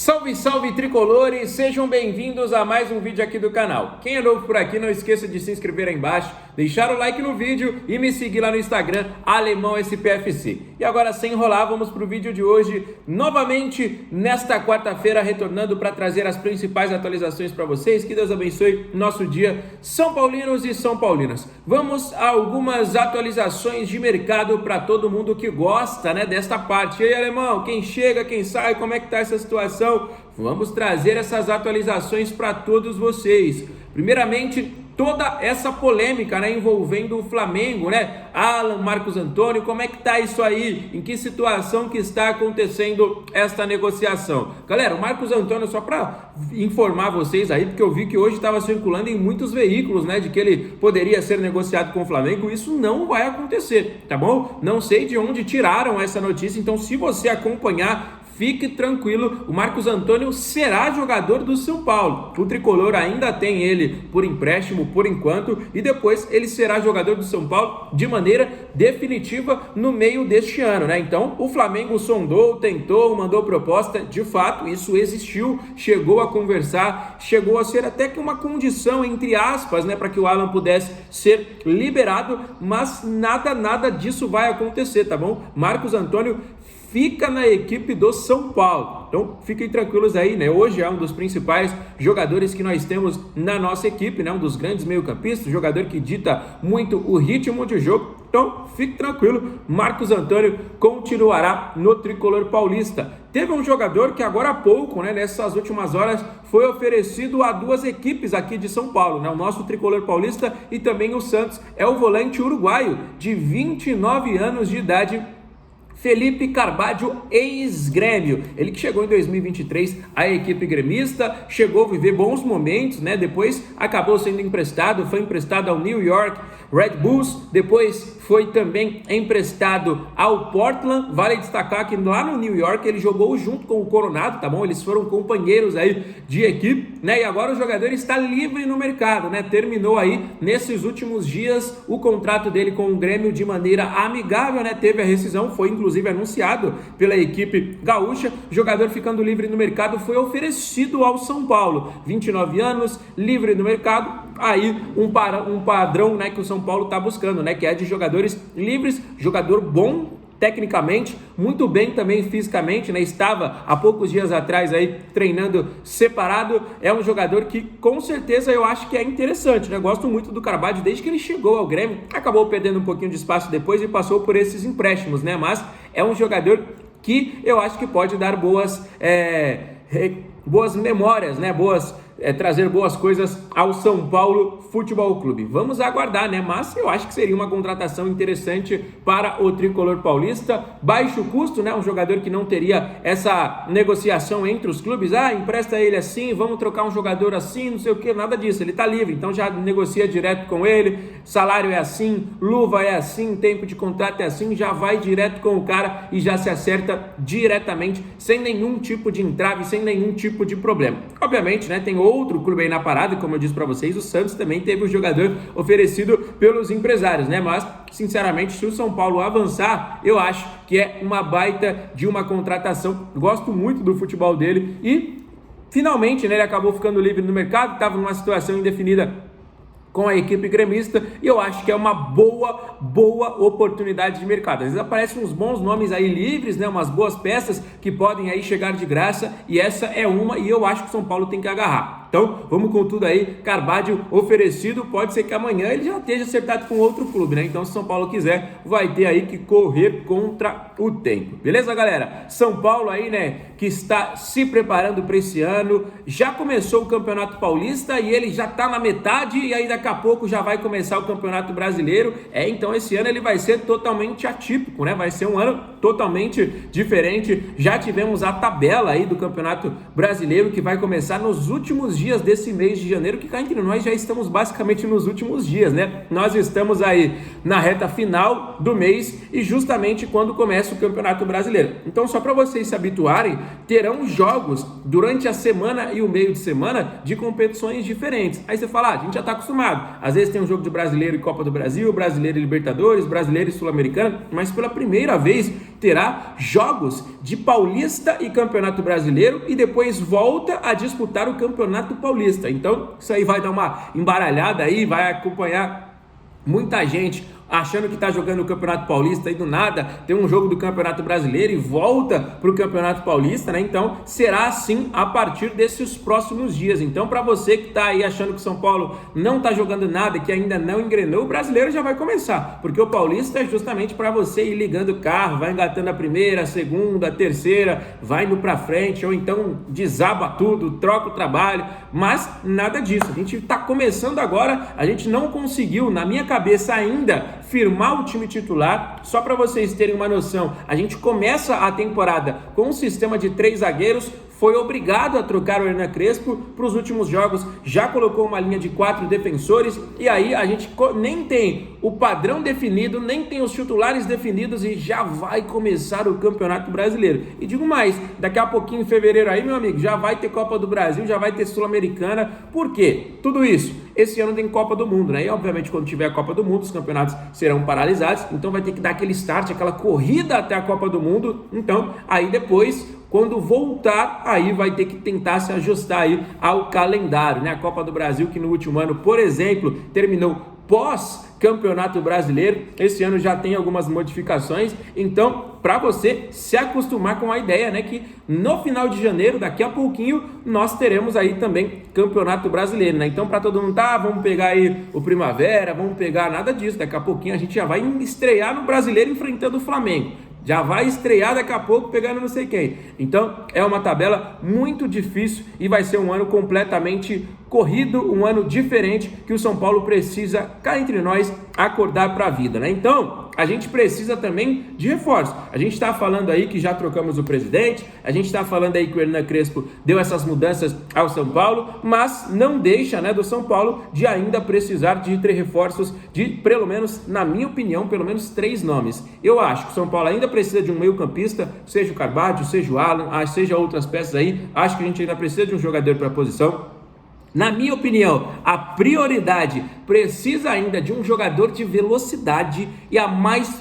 Salve, salve tricolores, sejam bem-vindos a mais um vídeo aqui do canal. Quem é novo por aqui, não esqueça de se inscrever aí embaixo, deixar o like no vídeo e me seguir lá no Instagram, AlemãoSPFC. E agora, sem enrolar, vamos para o vídeo de hoje, novamente nesta quarta-feira, retornando para trazer as principais atualizações para vocês. Que Deus abençoe nosso dia, São Paulinos e São Paulinas. Vamos a algumas atualizações de mercado para todo mundo que gosta, desta parte. E aí, Alemão, quem chega, quem sai, como é que tá essa situação? Vamos trazer essas atualizações para todos vocês. Primeiramente, toda essa polêmica, envolvendo o Flamengo, Alan, Marcos Antônio, como é que tá isso aí? Em que situação que está acontecendo esta negociação? Galera, o Marcos Antônio, só para informar vocês aí, porque eu vi que hoje estava circulando em muitos veículos, de que ele poderia ser negociado com o Flamengo. Isso não vai acontecer, tá bom? Não sei de onde tiraram essa notícia, então se você acompanhar, fique tranquilo, o Marcos Antônio será jogador do São Paulo. O tricolor ainda tem ele por empréstimo por enquanto e depois ele será jogador do São Paulo de maneira definitiva no meio deste ano, Então o Flamengo sondou, tentou, mandou proposta, de fato isso existiu, chegou a conversar, chegou a ser até que uma condição, entre aspas, para que o Alan pudesse ser liberado, mas nada disso vai acontecer, tá bom? Marcos Antônio fica na equipe do São Paulo. Então, fiquem tranquilos aí, Hoje é um dos principais jogadores que nós temos na nossa equipe, Um dos grandes meio-campistas, jogador que dita muito o ritmo de jogo. Então, fique tranquilo, Marcos Antônio continuará no tricolor paulista. Teve um jogador que agora há pouco, nessas últimas horas, foi oferecido a duas equipes aqui de São Paulo, O nosso tricolor paulista e também o Santos. É o volante uruguaio de 29 anos de idade, Felipe Carvalho, ex-Grêmio. Ele que chegou em 2023 à equipe gremista, chegou a viver bons momentos, Depois acabou sendo emprestado, foi emprestado ao New York Red Bulls, depois foi também emprestado ao Portland. Vale destacar que lá no New York ele jogou junto com o Coronado, tá bom? Eles foram companheiros aí de equipe, E agora o jogador está livre no mercado, Terminou aí nesses últimos dias o contrato dele com o Grêmio de maneira amigável, Teve a rescisão, foi inclusive anunciado pela equipe gaúcha. O jogador ficando livre no mercado foi oferecido ao São Paulo. 29 anos, livre no mercado. Aí um padrão, que o São Paulo está buscando, que é de jogadores livres, jogador bom tecnicamente, muito bem também fisicamente, Estava há poucos dias atrás aí treinando separado. É um jogador que com certeza eu acho que é interessante, Gosto muito do Carvalho desde que ele chegou ao Grêmio. Acabou perdendo um pouquinho de espaço depois e passou por esses empréstimos, Mas é um jogador que eu acho que pode dar boas memórias, trazer boas coisas ao São Paulo Futebol Clube. Vamos aguardar, Mas eu acho que seria uma contratação interessante para o tricolor paulista. Baixo custo, Um jogador que não teria essa negociação entre os clubes. Empresta ele assim, vamos trocar um jogador assim, não sei o que, nada disso. Ele está livre, então já negocia direto com ele. Salário é assim, luva é assim, tempo de contrato é assim, já vai direto com o cara e já se acerta diretamente, sem nenhum tipo de entrave, sem nenhum tipo de problema. Obviamente, tem outro clube aí na parada, como eu disse para vocês, o Santos também teve o jogador oferecido pelos empresários, Mas, sinceramente, se o São Paulo avançar, eu acho que é uma baita de uma contratação. Gosto muito do futebol dele e, finalmente, ele acabou ficando livre no mercado, estava numa situação indefinida com a equipe gremista e eu acho que é uma boa oportunidade de mercado. Às vezes aparecem uns bons nomes aí livres, umas boas peças que podem aí chegar de graça e essa é uma e eu acho que o São Paulo tem que agarrar. Então, vamos com tudo aí, Carvalho oferecido, pode ser que amanhã ele já esteja acertado com outro clube, Então, se São Paulo quiser, vai ter aí que correr contra o tempo. Beleza, galera? São Paulo aí, que está se preparando para esse ano, já começou o Campeonato Paulista e ele já está na metade e aí daqui a pouco já vai começar o Campeonato Brasileiro. Então esse ano ele vai ser totalmente atípico, Vai ser um ano totalmente diferente. Já tivemos a tabela aí do Campeonato Brasileiro que vai começar nos últimos dias desse mês de janeiro, que cá entre nós já estamos basicamente nos últimos dias, né? Nós estamos aí na reta final do mês e justamente quando começa o Campeonato Brasileiro. Então, só para vocês se habituarem, terão jogos durante a semana e o meio de semana de competições diferentes. Aí você fala, a gente já está acostumado. Às vezes tem um jogo de Brasileiro e Copa do Brasil, Brasileiro e Libertadores, Brasileiro e Sul-Americano, mas pela primeira vez terá jogos de Paulista e Campeonato Brasileiro e depois volta a disputar o Campeonato Paulista. Então, isso aí vai dar uma embaralhada aí, vai acompanhar muita gente achando que está jogando o Campeonato Paulista e do nada tem um jogo do Campeonato Brasileiro e volta para o Campeonato Paulista, né? Então será assim a partir desses próximos dias. Então, para você que está aí achando que o São Paulo não está jogando nada, que ainda não engrenou, o Brasileiro já vai começar, porque o Paulista é justamente para você ir ligando o carro, vai engatando a primeira, a segunda, a terceira, vai indo para frente, ou então desaba tudo, troca o trabalho, mas nada disso. A gente está começando agora, a gente não conseguiu, na minha cabeça ainda, firmar o time titular. Só para vocês terem uma noção, a gente começa a temporada com um sistema de 3 zagueiros, foi obrigado a trocar o Hernan Crespo para os últimos jogos, já colocou uma linha de 4 defensores, e aí a gente nem tem o padrão definido, nem tem os titulares definidos e já vai começar o Campeonato Brasileiro. E digo mais, daqui a pouquinho em fevereiro aí, meu amigo, já vai ter Copa do Brasil, já vai ter Sul-Americana. Por quê? Tudo isso, esse ano tem Copa do Mundo, né? E obviamente quando tiver a Copa do Mundo, os campeonatos serão paralisados, então vai ter que dar aquele start, aquela corrida até a Copa do Mundo. Então, aí depois, quando voltar, aí vai ter que tentar se ajustar aí ao calendário, né? A Copa do Brasil, que no último ano, por exemplo, terminou pós-Campeonato Brasileiro, esse ano já tem algumas modificações, então para você se acostumar com a ideia, né, que no final de janeiro, daqui a pouquinho, nós teremos aí também Campeonato Brasileiro, né? Então para todo mundo, vamos pegar aí o Primavera, vamos pegar nada disso, daqui a pouquinho a gente já vai estrear no Brasileiro enfrentando o Flamengo. Já vai estrear daqui a pouco pegando não sei quem. Então é uma tabela muito difícil e vai ser um ano completamente corrido, um ano diferente que o São Paulo precisa, cá entre nós, acordar para a vida, né? Então a gente precisa também de reforço. A gente está falando aí que já trocamos o presidente, a gente está falando aí que o Hernan Crespo deu essas mudanças ao São Paulo, mas não deixa, né, do São Paulo de ainda precisar de ter reforços de, pelo menos, na minha opinião, pelo menos 3 nomes. Eu acho que o São Paulo ainda precisa de um meio-campista, seja o Carvalho, seja o Alan, seja outras peças aí. Acho que a gente ainda precisa de um jogador para a posição. Na minha opinião, a prioridade precisa ainda de um jogador de velocidade e a mais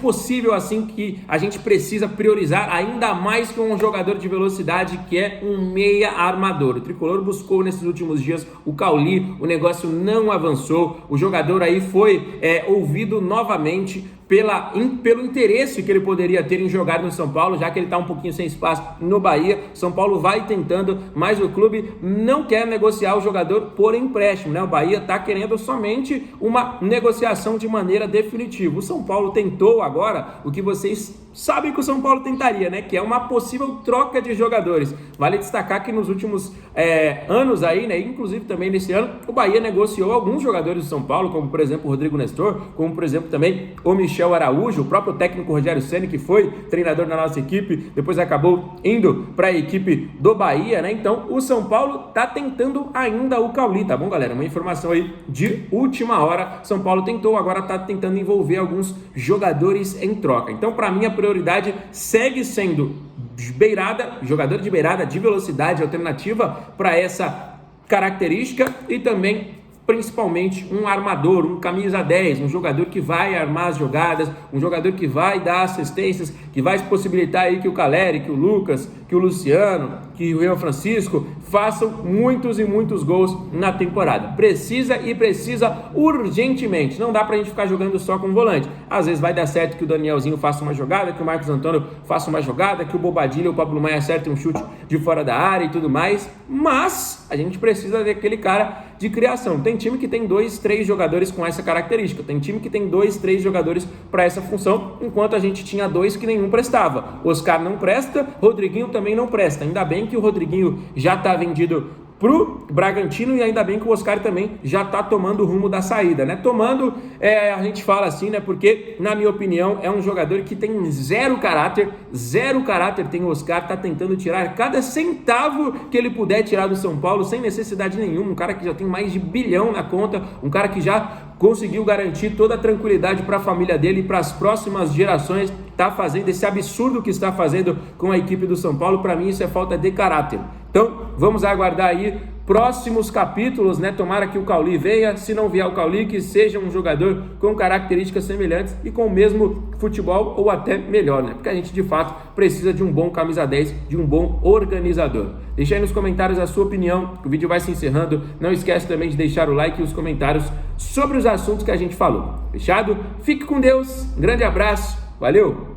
possível assim que a gente precisa priorizar ainda mais que um jogador de velocidade, que é um meia armador. O Tricolor buscou nesses últimos dias o Cauli, o negócio não avançou, o jogador aí foi ouvido novamente pelo interesse que ele poderia ter em jogar no São Paulo, já que ele está um pouquinho sem espaço no Bahia. São Paulo vai tentando, mas o clube não quer negociar o jogador por empréstimo, né? O Bahia está querendo somente uma negociação de maneira definitiva. O São Paulo tentou agora o que vocês sabem que o São Paulo tentaria, né? Que é uma possível troca de jogadores. Vale destacar que nos últimos anos aí, né? Inclusive também nesse ano, o Bahia negociou alguns jogadores do São Paulo, como por exemplo o Rodrigo Nestor, como por exemplo também o Michel Araújo, o próprio técnico Rogério Ceni, que foi treinador da nossa equipe, depois acabou indo para a equipe do Bahia, né? Então o São Paulo tá tentando ainda o Cauli, tá bom, galera? Uma informação aí de última hora. São Paulo tentou, agora tá tentando envolver alguns jogadores em troca. Então, para mim, a prioridade segue sendo jogador de beirada, de velocidade, alternativa para essa característica, e também principalmente um armador, um camisa 10, um jogador que vai armar as jogadas, um jogador que vai dar assistências, que vai possibilitar aí que o Caleri, que o Lucas, que o Luciano, que o Renan Francisco façam muitos e muitos gols na temporada. Precisa urgentemente. Não dá pra gente ficar jogando só com volante. Às vezes vai dar certo que o Danielzinho faça uma jogada, que o Marcos Antônio faça uma jogada, que o Bobadilha ou o Pablo Maia acertem um chute de fora da área e tudo mais, mas a gente precisa daquele cara de criação. Tem time que tem 2, 3 jogadores com essa característica, tem time que tem 2, 3 jogadores para essa função, enquanto a gente tinha 2 que nenhum prestava. Oscar não presta, Rodriguinho também não presta. Ainda bem que o Rodriguinho já está vendido pro Bragantino, e ainda bem que o Oscar também já tá tomando o rumo da saída, né? Tomando, a gente fala assim, né? Porque, na minha opinião, é um jogador que tem zero caráter tem o Oscar, tá tentando tirar cada centavo que ele puder tirar do São Paulo, sem necessidade nenhuma, um cara que já tem mais de 1 bilhão na conta, um cara que já conseguiu garantir toda a tranquilidade para a família dele e para as próximas gerações, tá fazendo esse absurdo que está fazendo com a equipe do São Paulo. Para mim isso é falta de caráter. Então vamos aguardar aí próximos capítulos, né? Tomara que o Cauli venha, se não vier o Cauli, que seja um jogador com características semelhantes e com o mesmo futebol ou até melhor, né? Porque a gente de fato precisa de um bom camisa 10, de um bom organizador. Deixa aí nos comentários a sua opinião, o vídeo vai se encerrando. Não esquece também de deixar o like e os comentários sobre os assuntos que a gente falou. Fechado? Fique com Deus, um grande abraço, valeu!